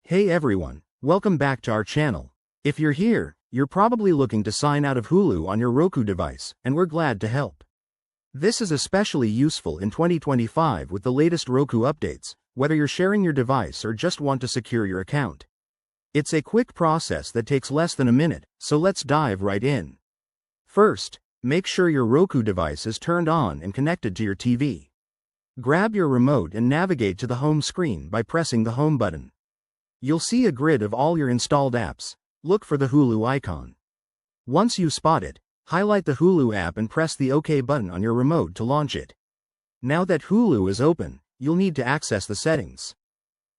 Hey everyone, welcome back to our channel. If you're here, you're probably looking to sign out of Hulu on your Roku device, and we're glad to help. This is especially useful in 2025 with the latest Roku updates, whether you're sharing your device or just want to secure your account. It's a quick process that takes less than a minute, so let's dive right in. First, make sure your Roku device is turned on and connected to your TV. Grab your remote and navigate to the home screen by pressing the home button. You'll see a grid of all your installed apps. Look for the Hulu icon. Once you spot it, highlight the Hulu app and press the OK button on your remote to launch it. Now that Hulu is open, you'll need to access the settings.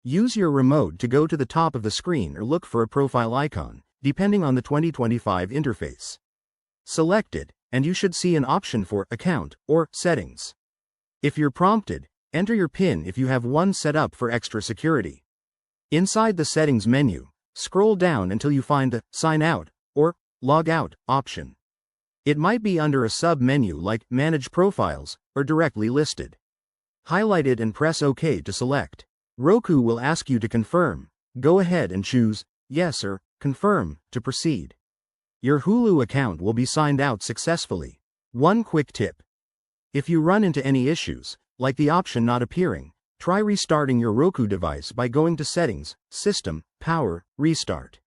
Use your remote to go to the top of the screen or look for a profile icon, depending on the 2025 interface. Select it, and you should see an option for Account or Settings. If you're prompted, enter your PIN if you have one set up for extra security. Inside the Settings menu, scroll down until you find the Sign Out or Log Out option. It might be under a sub-menu like Manage Profiles or directly listed. Highlight it and press OK to select. Roku will ask you to confirm. Go ahead and choose Yes or Confirm to proceed. Your Hulu account will be signed out successfully. One quick tip. If you run into any issues, like the option not appearing, try restarting your Roku device by going to Settings, System, Power, Restart.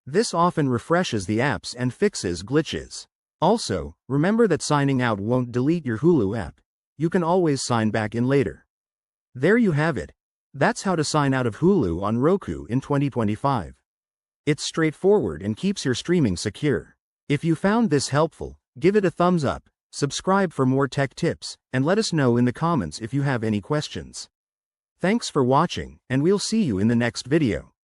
This often refreshes the apps and fixes glitches. Also, remember that signing out won't delete your Hulu app. You can always sign back in later. There you have it. That's how to sign out of Hulu on Roku in 2025. It's straightforward and keeps your streaming secure. If you found this helpful, give it a thumbs up, subscribe for more tech tips, and let us know in the comments if you have any questions. Thanks for watching, and we'll see you in the next video.